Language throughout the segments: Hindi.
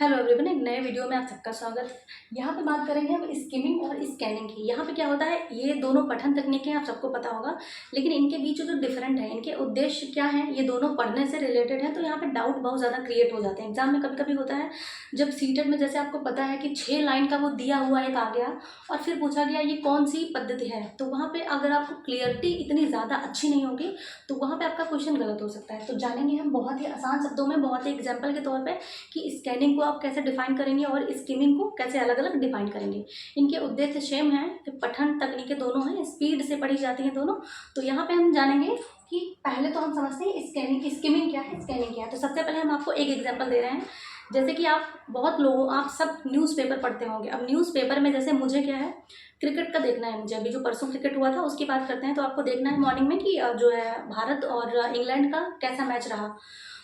हेलो एवरीवन, एक नए वीडियो में आप सबका स्वागत है। यहाँ पे बात करेंगे हम स्किमिंग और स्कैनिंग की। यहाँ पे क्या होता है, ये दोनों पठन तकनीकें आप सबको पता होगा, लेकिन इनके बीच जो डिफरेंट है, इनके उद्देश्य क्या है, ये दोनों पढ़ने से रिलेटेड है। तो यहाँ पे डाउट बहुत ज़्यादा क्रिएट हो जाते हैं एग्जाम में। कभी कभी होता है जब सीटेट में, जैसे आपको पता है कि 6 लाइन का वो दिया हुआ एक आ गया और फिर पूछा गया ये कौन सी पद्धति है, तो वहाँ पर अगर आपको क्लियरिटी इतनी ज़्यादा अच्छी नहीं होगी तो वहाँ पर आपका क्वेश्चन गलत हो सकता है। तो जानेंगे हम बहुत ही आसान शब्दों में, बहुत ही एग्जाम्पल के तौर पर, कि स्कैनिंग को आप कैसे डिफाइन करेंगे और स्किमिंग को कैसे अलग अलग डिफाइन करेंगे। इनके उद्देश्य सेम है कि पठन तकनीकें दोनों हैं, स्पीड से पढ़ी जाती हैं दोनों। तो यहाँ पे हम जानेंगे कि पहले तो हम समझते हैं स्किमिंग क्या है, स्कैनिंग क्या है। तो सबसे पहले हम आपको एक एग्जांपल दे रहे हैं। जैसे कि आप सब न्यूज़पेपर पढ़ते होंगे। अब न्यूज़पेपर में जैसे मुझे क्या है, क्रिकेट का देखना है। मुझे अभी जो परसों क्रिकेट हुआ था उसकी बात करते हैं। तो आपको देखना है मॉर्निंग में कि जो है भारत और इंग्लैंड का कैसा मैच रहा।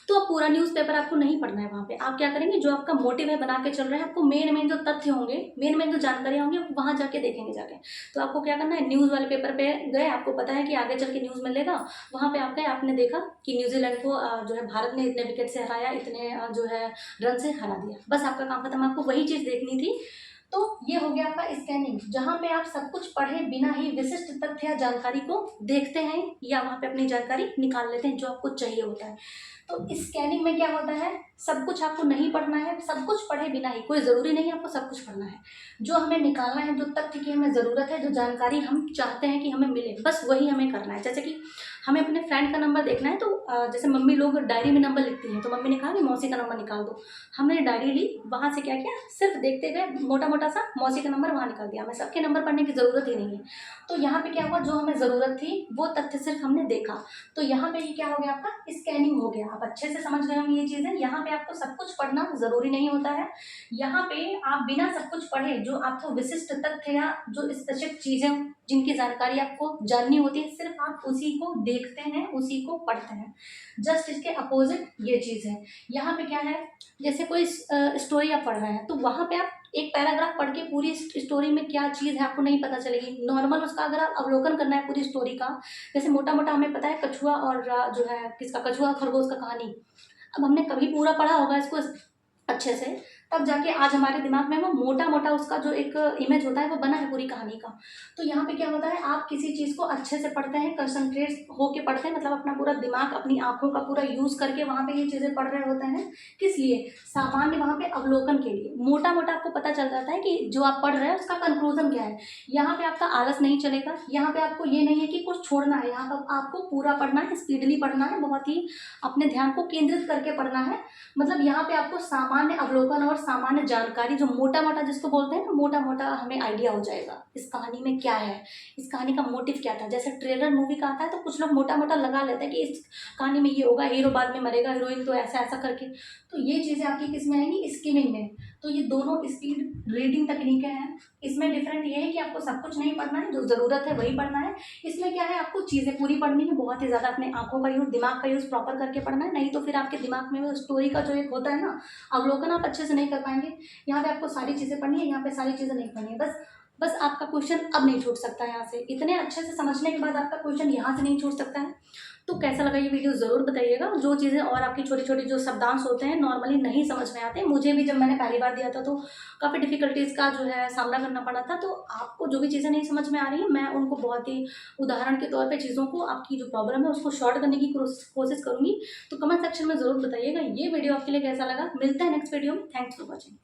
तो अब पूरा न्यूज़पेपर आपको नहीं पढ़ना है। वहाँ पे आप क्या करेंगे, जो आपका मोटिव है बना के चल रहे हैं, आपको मेन जो तथ्य होंगे, मेन जो जानकारी होंगी, आप वहाँ जाके देखेंगे जाके। तो आपको क्या करना है, न्यूज़ वाले पेपर पे गए, आपको पता है कि आगे चल के न्यूज़ मिलेगा, वहाँ पे आप गए, आपने देखा कि न्यूजीलैंड को जो है भारत ने इतने विकेट से हराया, इतने जो है रन से हरा दिया। बस आपका काम खत्म, आपको वही चीज़ देखनी थी। तो ये हो गया आपका स्कैनिंग, जहाँ पे आप सब कुछ पढ़े बिना ही विशिष्ट तथ्य या जानकारी को देखते हैं या वहाँ पे अपनी जानकारी निकाल लेते हैं जो आपको चाहिए होता है। तो स्कैनिंग में क्या होता है, सब कुछ आपको नहीं पढ़ना है, सब कुछ पढ़े बिना ही, कोई ज़रूरी नहीं आपको सब कुछ पढ़ना है। जो हमें निकालना है, जो तथ्य की हमें ज़रूरत है, जो जानकारी हम चाहते हैं कि हमें मिले, बस वही हमें करना है। जैसे कि हमें अपने फ्रेंड का नंबर देखना है, तो जैसे मम्मी लोग डायरी में नंबर लिखती हैं, तो मम्मी ने कहा कि मौसी का नंबर निकाल दो। हमने डायरी ली, वहाँ से क्या किया, सिर्फ देखते गए, मोटा मोटा सा मौसी का नंबर वहाँ निकाल दिया। हमें सबके नंबर पढ़ने की ज़रूरत ही नहीं है। तो यहाँ पे क्या हुआ, जो हमें ज़रूरत थी वो तथ्य सिर्फ हमने देखा। तो यहाँ पे ये क्या हो गया, आपका स्कैनिंग हो गया। आप अच्छे से समझ गए होंगे ये चीज़ें। यहाँ पे आपको सब कुछ पढ़ना ज़रूरी नहीं होता है। यहाँ पे आप बिना सब कुछ पढ़े, जो आपको विशिष्ट तथ्य या जो स्पेसिफिक चीज़ें जिनकी जानकारी आपको जाननी होती है, सिर्फ आप उसी को देखते हैं, उसी को पढ़ते हैं। जस्ट इसके अपोजिट ये चीज़ है। यहाँ पे क्या है, जैसे कोई स्टोरी आप पढ़ रहे हैं, तो वहाँ पे आप एक पैराग्राफ पढ़ के पूरी स्टोरी में क्या चीज़ है आपको नहीं पता चलेगी। नॉर्मल उसका अगर आप अवलोकन करना है पूरी स्टोरी का, जैसे मोटा मोटा हमें पता है कछुआ और जो है किसका, कछुआ खरगोश का कहानी। अब हमने कभी पूरा पढ़ा होगा इसको अच्छे से, तब जाके आज हमारे दिमाग में वो मोटा मोटा उसका जो एक इमेज होता है वो बना है पूरी कहानी का। तो यहाँ पे क्या होता है, आप किसी चीज़ को अच्छे से पढ़ते हैं, कंसंट्रेट होके पढ़ते हैं, मतलब अपना पूरा दिमाग, अपनी आंखों का पूरा यूज़ करके वहाँ पे ये चीज़ें पढ़ रहे होते हैं। किस लिए, सामान्य वहाँ पे अवलोकन के लिए। मोटा मोटा आपको पता चल जाता है कि जो आप पढ़ रहे हैं उसका कंक्लूजन क्या है। यहाँ पे आपका आलस नहीं चलेगा। यहाँ पे आपको ये नहीं है कि कुछ छोड़ना है, यहाँ पर आपको पूरा पढ़ना है, स्पीडली पढ़ना है, बहुत ही अपने ध्यान को केंद्रित करके पढ़ना है। मतलब यहाँ पे आपको सामान्य अवलोकन और सामान्य जानकारी, जो मोटा मोटा जिसको बोलते हैं ना, मोटा मोटा हमें आइडिया हो जाएगा इस कहानी में क्या है, इस कहानी का मोटिव क्या था। जैसे ट्रेलर मूवी का आता है तो कुछ लोग मोटा मोटा लगा लेते हैं कि इस कहानी में ये होगा, हीरो बाद में मरेगा, हीरोइन तो ऐसा ऐसा करके। तो ये चीज़ें आपकी किस में आएंगी, स्किमिंग में। तो ये दोनों स्पीड रीडिंग तकनीकें हैं। इसमें डिफरेंट ये है कि आपको सब कुछ नहीं पढ़ना है, जो ज़रूरत है वही पढ़ना है। इसमें क्या है, आपको चीज़ें पूरी पढ़नी है, बहुत ही ज़्यादा अपने आंखों का यूज़, दिमाग का यूज़ प्रॉपर करके पढ़ना है। नहीं तो फिर आपके दिमाग में वो स्टोरी का जो एक होता है ना, अवलोकन, आप अच्छे से नहीं कर पाएंगे। यहाँ पे आपको सारी चीज़ें पढ़नी है, यहाँ पे सारी चीज़ें नहीं पढ़नी है। बस आपका क्वेश्चन अब नहीं छूट सकता है यहाँ से। इतने अच्छे से समझने के बाद आपका क्वेश्चन यहाँ से नहीं छूट सकता है। तो कैसा लगा ये वीडियो ज़रूर बताइएगा। जो चीज़ें और आपकी छोटी छोटी जो शब्दांश होते हैं नॉर्मली नहीं समझ में आते, मुझे भी जब मैंने पहली बार दिया था तो काफ़ी डिफिकल्टीज़ का जो है सामना करना पड़ा था। तो आपको जो भी चीज़ें नहीं समझ में आ रही हैं, मैं उनको बहुत ही उदाहरण के तौर पे चीज़ों को, आपकी जो प्रॉब्लम है उसको शॉर्ट करने की कोशिश करूँगी। तो कमेंट सेक्शन में ज़रूर बताइएगा ये वीडियो आपके लिए कैसा लगा। मिलता है नेक्स्ट वीडियो में। Thanks for watching.